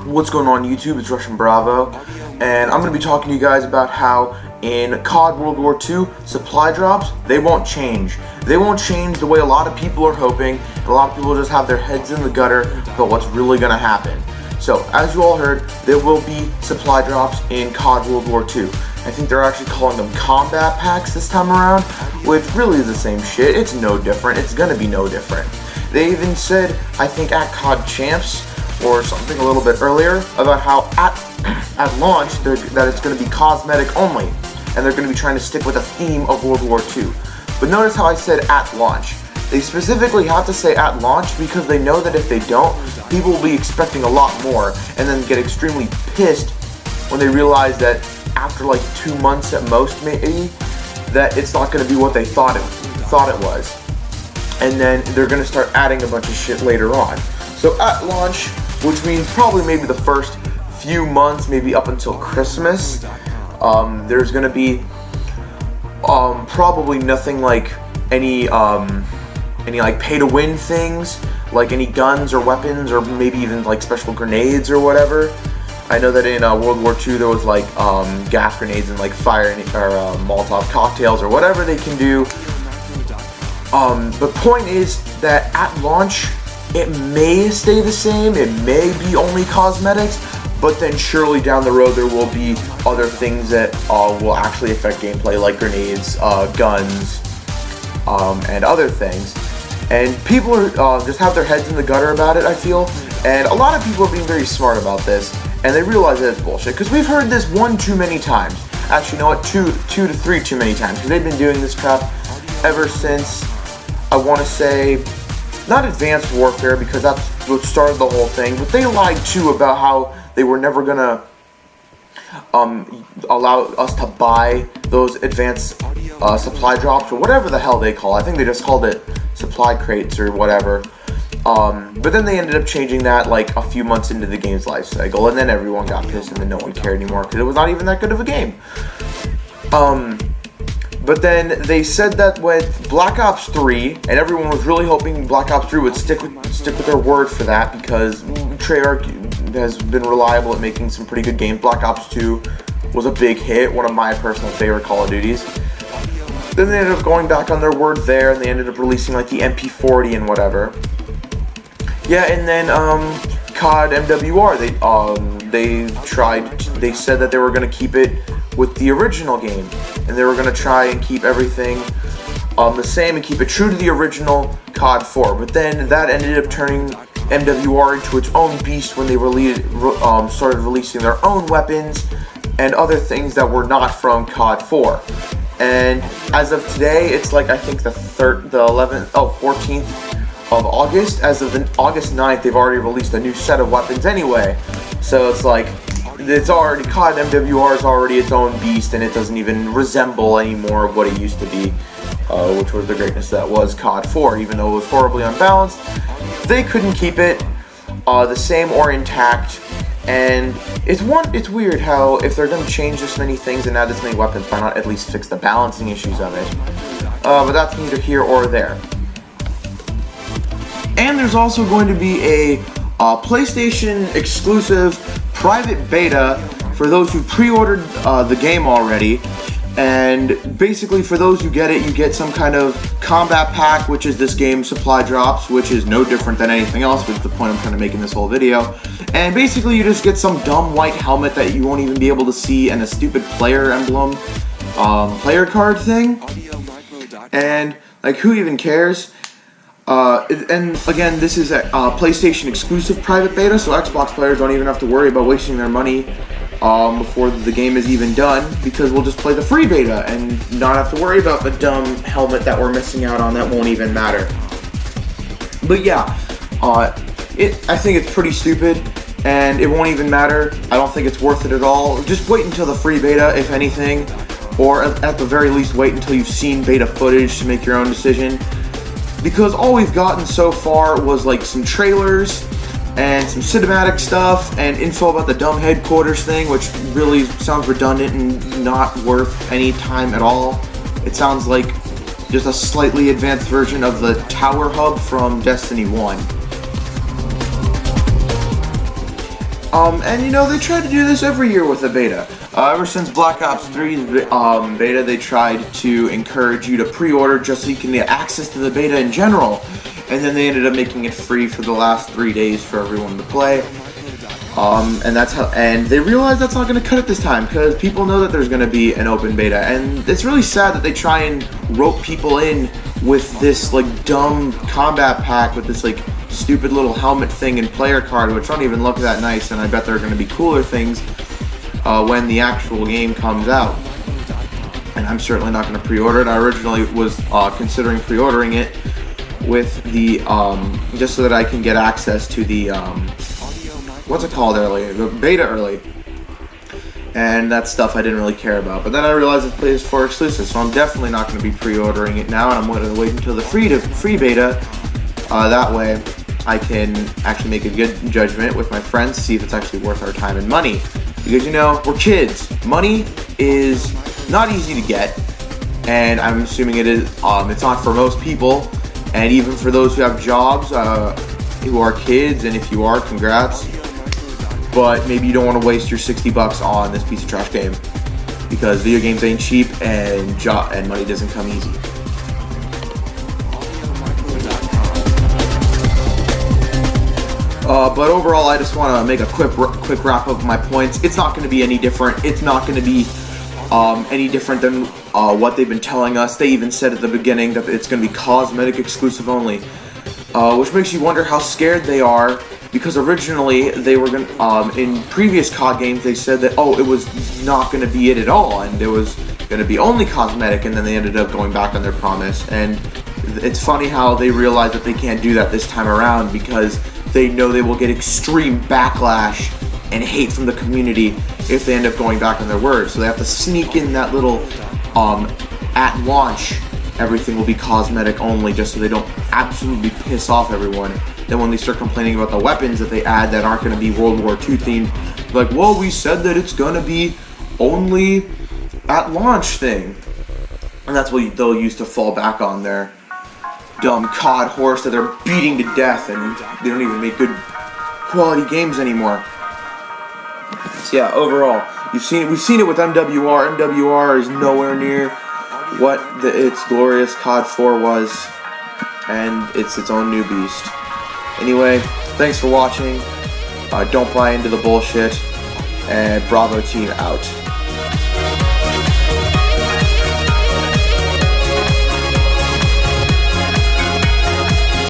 What's going on YouTube? It's Russian Bravo, and I'm going to be talking to you guys about how in CoD World War II, supply drops, they won't change. They won't change the way a lot of people are hoping, and a lot of people just have their heads in the gutter about what's really going to happen. So, as you all heard, there will be supply drops in CoD World War II. I think they're actually calling them combat packs this time around, which really is the same shit. It's no different. It's going to be no different. They even said, I think at CoD Champs, or something a little bit earlier, about how at launch that it's going to be cosmetic only, and they're going to be trying to stick with the theme of World War II. But notice how I said at launch. They specifically have to say at launch because they know that if they don't, people will be expecting a lot more and then get extremely pissed when they realize that after like 2 months at most maybe, that it's not going to be what they thought it was. And then they're going to start adding a bunch of shit later on. So at launch, which means probably maybe the first few months, maybe up until Christmas, there's gonna be probably nothing like any like pay-to-win things, like any guns or weapons, or maybe even like special grenades or whatever. I know that in World War II there was like gas grenades and like fire or Molotov cocktails or whatever they can do. The point is that at launch, it may stay the same, it may be only cosmetics, but then surely down the road there will be other things that will actually affect gameplay, like grenades, guns, and other things. And people are just have their heads in the gutter about it, I feel. And a lot of people are being very smart about this, and they realize that it's bullshit, because we've heard this one too many times. Actually, you know what, two to three too many times, because they've been doing this crap ever since, I want to say, not Advanced Warfare, because that's what started the whole thing, but they lied too about how they were never gonna allow us to buy those advanced supply drops, or whatever the hell they call it. I think they just called it supply crates or whatever. But then they ended up changing that like a few months into the game's life cycle, and then everyone got pissed and then no one cared anymore because it was not even that good of a game. But then they said that with Black Ops 3, and everyone was really hoping Black Ops 3 would stick with their word for that, because Treyarch has been reliable at making some pretty good games. Black Ops 2 was a big hit, one of my personal favorite Call of Duties. Then they ended up going back on their word there, and they ended up releasing like the MP40 and whatever. Yeah, and then CoD MWR, they said that they were going to keep it with the original game, and they were going to try and keep everything the same and keep it true to the original CoD 4, but then that ended up turning MWR into its own beast when they started releasing their own weapons and other things that were not from CoD 4. And as of today, it's like I think the 14th of August. As of August 9th, they've already released a new set of weapons anyway. So it's like, it's already, CoD MWR is already its own beast, and it doesn't even resemble anymore what it used to be, which was the greatness that was CoD 4, even though it was horribly unbalanced. They couldn't keep it the same or intact, and it's weird how if they're going to change this many things and add this many weapons, why not at least fix the balancing issues of it? But that's neither here or there. And there's also going to be a PlayStation exclusive private beta for those who pre-ordered the game already. And basically for those who get it, you get some kind of combat pack, which is this game's supply drops, which is no different than anything else, which is the point I'm kind of making this whole video. And basically you just get some dumb white helmet that you won't even be able to see, and a stupid player emblem, player card thing. And like, who even cares? And again, this is a PlayStation exclusive private beta, so Xbox players don't even have to worry about wasting their money before the game is even done, because we'll just play the free beta and not have to worry about the dumb helmet that we're missing out on that won't even matter. But yeah, I think it's pretty stupid, and it won't even matter. I don't think it's worth it at all. Just wait until the free beta, if anything, or at the very least wait until you've seen beta footage to make your own decision. Because all we've gotten so far was like some trailers and some cinematic stuff and info about the dumb headquarters thing, which really sounds redundant and not worth any time at all. It sounds like just a slightly advanced version of the tower hub from Destiny 1. And you know, they try to do this every year with a beta. Ever since Black Ops 3's beta, they tried to encourage you to pre-order just so you can get access to the beta in general. And then they ended up making it free for the last 3 days for everyone to play. And they realized that's not going to cut it this time, because people know that there's going to be an open beta, and it's really sad that they try and rope people in with this like dumb combat pack with this like stupid little helmet thing and player card, which don't even look that nice, and I bet there are going to be cooler things when the actual game comes out. And I'm certainly not going to pre-order it. I originally was considering pre-ordering it with the just so that I can get access to the what's it called early? The beta early. And that stuff I didn't really care about. But then I realized it's PS4 exclusive, so I'm definitely not going to be pre-ordering it now, and I'm going to wait until the free beta. That way I can actually make a good judgment with my friends, see if it's actually worth our time and money. Because, you know, we're kids. Money is not easy to get, and I'm assuming it is. It's not for most people, and even for those who have jobs, who are kids, and if you are, congrats. But maybe you don't want to waste your $60 on this piece of trash game, because video games ain't cheap, and money doesn't come easy. But overall, I just want to make a quick wrap up of my points. It's not going to be any different. It's not going to be any different than what they've been telling us. They even said at the beginning that it's going to be cosmetic exclusive only, which makes you wonder how scared they are. Because originally they were in previous CoD games they said that it was not going to be it at all, and it was going to be only cosmetic, and then they ended up going back on their promise. And it's funny how they realize that they can't do that this time around, because they know they will get extreme backlash and hate from the community if they end up going back on their word. So they have to sneak in that little at launch everything will be cosmetic only, just so they don't absolutely piss off everyone. Then when they start complaining about the weapons that they add that aren't going to be World War II themed, like, well, we said that it's going to be only at launch thing. And that's what they'll use to fall back on their dumb COD horse that they're beating to death, and they don't even make good quality games anymore. So yeah, overall, we've seen it with MWR. MWR is nowhere near what its glorious COD 4 was, and it's its own new beast. Anyway, thanks for watching. Don't buy into the bullshit, and Bravo Team out.